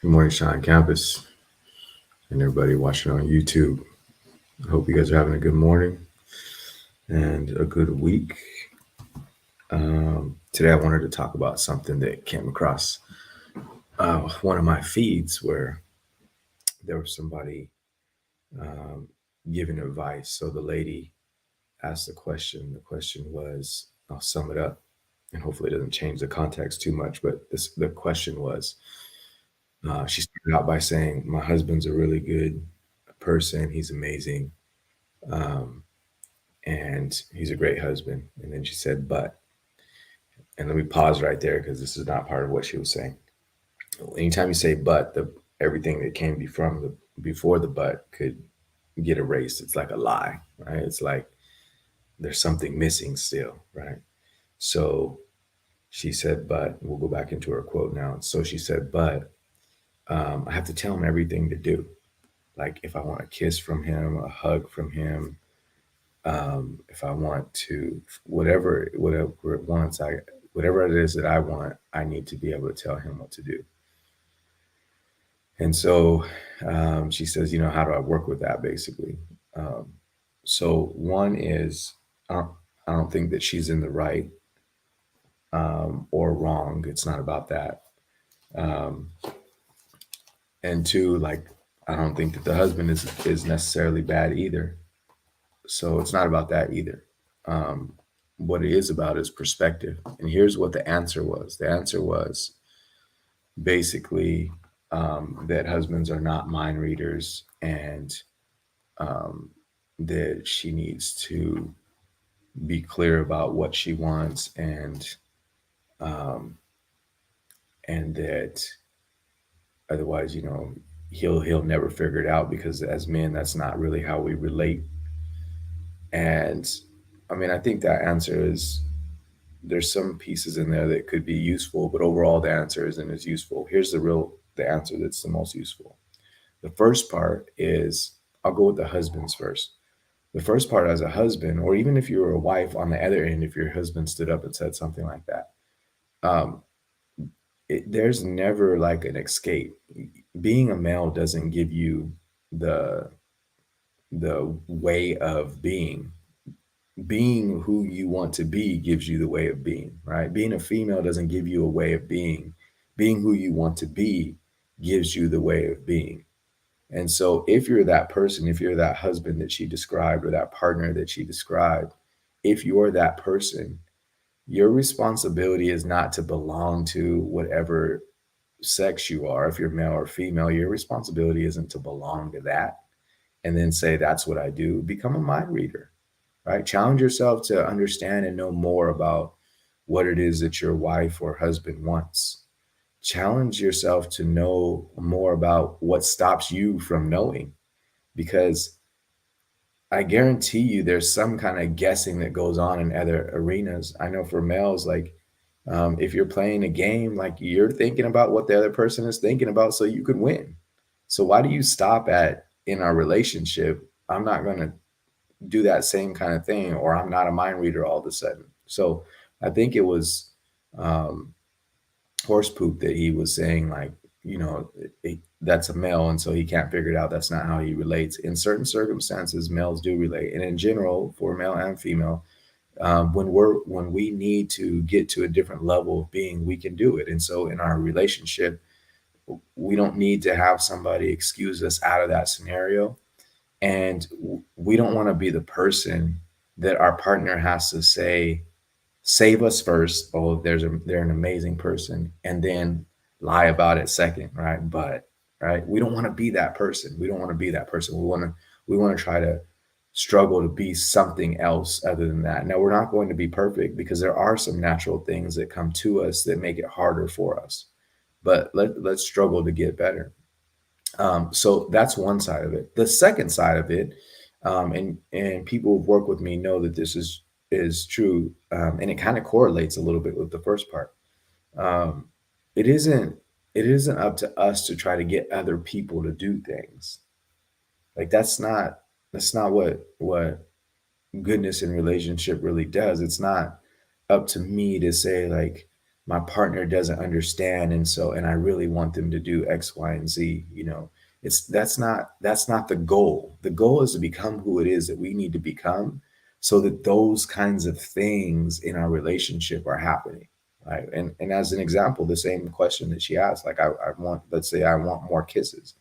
Good morning, Sean Campus, and everybody watching on YouTube. I hope you guys are having a good morning and a good week. Today, I wanted to talk about something that came across one of my feeds where there was somebody um, giving advice. So the lady asked the question. The question was, I'll sum it up, and hopefully, it doesn't change the context too much. But the question was, she started out by saying, "My husband's a really good person. He's amazing." Um, and he's a great husband. And then she said, but, and let me pause right there because this is not part of what she was saying. Anytime you say but, the everything that came before the but could get erased. It's like a lie, right? It's like there's something missing still, right? So she said, but we'll go back into her quote now. So she said, but I have to tell him everything to do. Like if I want a kiss from him, a hug from him, if I want to, whatever it wants, whatever it is that I want, I need to be able to tell him what to do. And so she says, how do I work with that basically? Um, so one is, I don't, I don't think that she's in the right or wrong. It's not about that. Um, and two, like, I don't think that the husband is necessarily bad either. So it's not about that either. Um, what it is about is perspective. And here's what the answer was. The answer was basically that husbands are not mind readers, and um, that she needs to be clear about what she wants, um, and that otherwise, he'll never figure it out, because as men, that's not really how we relate. And I mean, I think that answer is, there's some pieces in there that could be useful, but overall the answer isn't as useful. Here's the answer that's the most useful. The first part is, I'll go with the husbands first. The first part, as a husband, or even if you were a wife on the other end, if your husband stood up and said something like that, there's never like an escape. Being a male doesn't give you the way of being. Being who you want to be gives you the way of being, right? Being a female doesn't give you a way of being. Being who you want to be gives you the way of being. And so if you're that person, if you're that husband that she described, or that partner that she described, if you're that person, your responsibility is not to belong to whatever sex you are. If you're male or female, your responsibility isn't to belong to that and then say, that's what I do. Become a mind reader, right? Challenge yourself to understand and know more about what it is that your wife or husband wants. Challenge yourself to know more about what stops you from knowing, because I guarantee you there's some kind of guessing that goes on in other arenas. I know for males, like if you're playing a game, like you're thinking about what the other person is thinking about so you could win. So why do you stop at, in our relationship, I'm not going to do that same kind of thing, or I'm not a mind reader all of a sudden. So I think it was um, horse poop that he was saying, like, that's a male, and so he can't figure it out. That's not how he relates. In certain circumstances, males do relate, and in general, for male and female, when we need to get to a different level of being, we can do it. And so in our relationship, we don't need to have somebody excuse us out of that scenario, and we don't want to be the person that our partner has to say, save us first. Oh, they're an amazing person, and then lie about it second, right? But right, we don't want to be that person. We don't want to be that person. We want to try to struggle to be something else other than that. Now, we're not going to be perfect, because there are some natural things that come to us that make it harder for us. But let's struggle to get better. So that's one side of it. The second side of it, and people who've worked with me know that this is true, and it kind of correlates a little bit with the first part. Um, it isn't it isn't up to us to try to get other people to do things. Like that's not what goodness in relationship really does. It's not up to me to say, like, my partner doesn't understand, and so and I really want them to do X, Y, and Z. It's that's not the goal. The goal is to become who it is that we need to become, so that those kinds of things in our relationship are happening. Right. And as an example, the same question that she asked, like I want, let's say I want more kisses.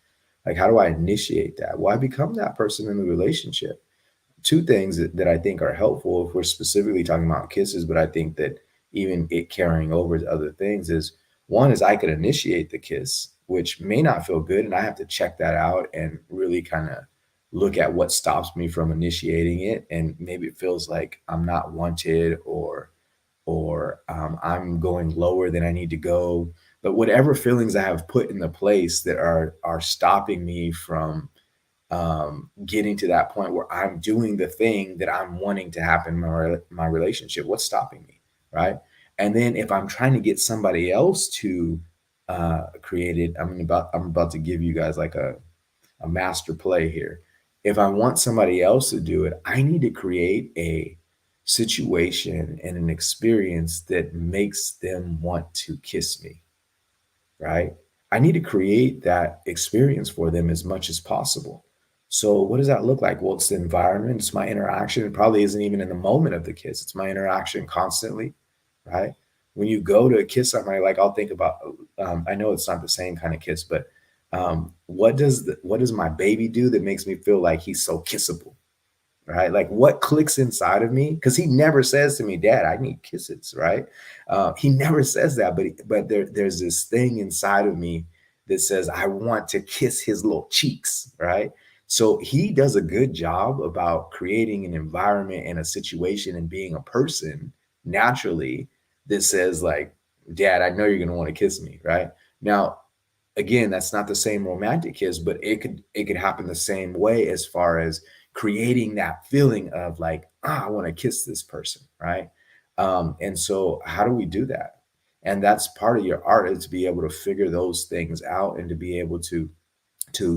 Like, how do I initiate that? Well, I become that person in the relationship. Two things that I think are helpful if we're specifically talking about kisses, but I think that even it carrying over to other things is, one is I could initiate the kiss, which may not feel good. And I have to check that out and really kind of look at what stops me from initiating it. And maybe it feels like I'm not wanted, or I'm going lower than I need to go. But whatever feelings I have put in the place that are stopping me from getting to that point where I'm doing the thing that I'm wanting to happen in my relationship. What's stopping me, right? And then if I'm trying to get somebody else to create it, I'm about to give you guys like a master play here. If I want somebody else to do it, I need to create a situation and an experience that makes them want to kiss me, right? I need to create that experience for them as much as possible. So, what does that look like? Well, it's the environment, it's my interaction. It probably isn't even in the moment of the kiss, it's my interaction constantly, right? When you go to kiss somebody, like I'll think about, I know it's not the same kind of kiss, but what does my baby do that makes me feel like he's so kissable? Right? Like what clicks inside of me? Because he never says to me, "Dad, I need kisses." Right? He never says that, but there's this thing inside of me that says I want to kiss his little cheeks. Right? So he does a good job about creating an environment and a situation and being a person naturally that says like, "Dad, I know you're going to want to kiss me." Right? Now, again, that's not the same romantic kiss, but it could happen the same way as far as creating that feeling of like, I want to kiss this person, right? And so, how do we do that? And that's part of your art is to be able to figure those things out and to be able to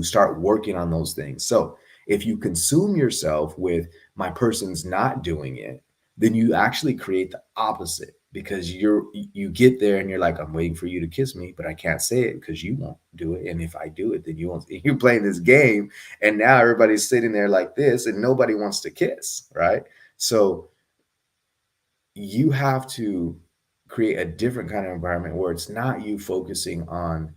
start working on those things. So if you consume yourself with my person's not doing it, then you actually create the opposite because you get there and you're like, I'm waiting for you to kiss me, but I can't say it because you won't do it. And if I do it, then you won't. You're playing this game, and now everybody's sitting there like this, and nobody wants to kiss, right? So you have to create a different kind of environment where it's not you focusing on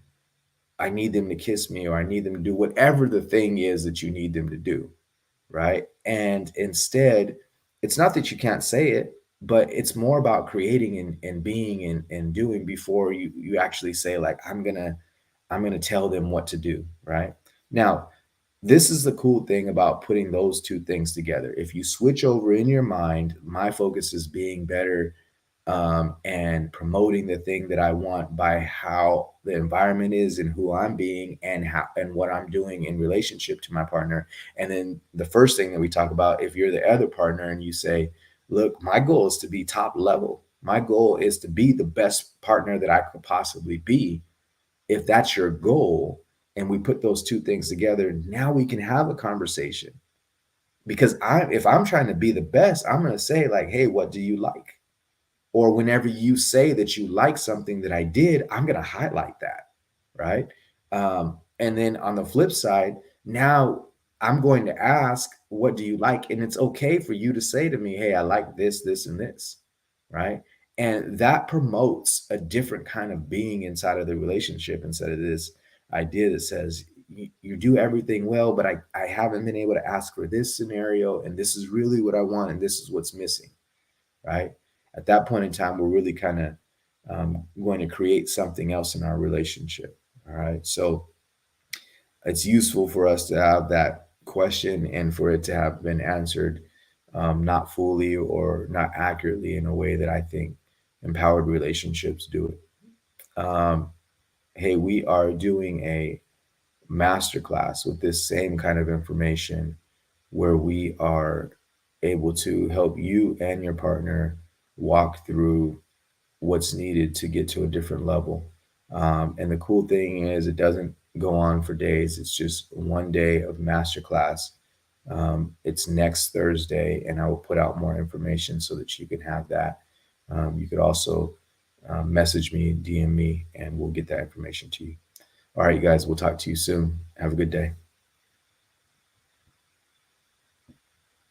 I need them to kiss me or I need them to do whatever the thing is that you need them to do, right? And instead, it's not that you can't say it, but it's more about creating and being and doing before you actually say like I'm gonna tell them what to do, right? Now, this is the cool thing about putting those two things together. If you switch over in your mind, my focus is being better and promoting the thing that I want by how the environment is and who I'm being and how and what I'm doing in relationship to my partner. And then the first thing that we talk about, if you're the other partner and you say, look, my goal is to be top level. My goal is to be the best partner that I could possibly be. If that's your goal, and we put those two things together, now we can have a conversation. Because if I'm trying to be the best, I'm going to say like, hey, what do you like? Or whenever you say that you like something that I did, I'm going to highlight that, right? And then on the flip side, now I'm going to ask, what do you like? And it's okay for you to say to me, hey, I like this, this, and this, right? And that promotes a different kind of being inside of the relationship instead of this idea that says, you do everything well, but I haven't been able to ask for this scenario, and this is really what I want, and this is what's missing, right? At that point in time, we're really kind of going to create something else in our relationship. All right. So it's useful for us to have that question and for it to have been answered not fully or not accurately in a way that I think empowered relationships do it. Hey, we are doing a masterclass with this same kind of information where we are able to help you and your partner walk through what's needed to get to a different level. And the cool thing is, it doesn't go on for days. It's just one day of masterclass. It's next Thursday, and I will put out more information so that you can have that. You could also message me, DM me, and we'll get that information to you. All right, you guys, we'll talk to you soon. Have a good day.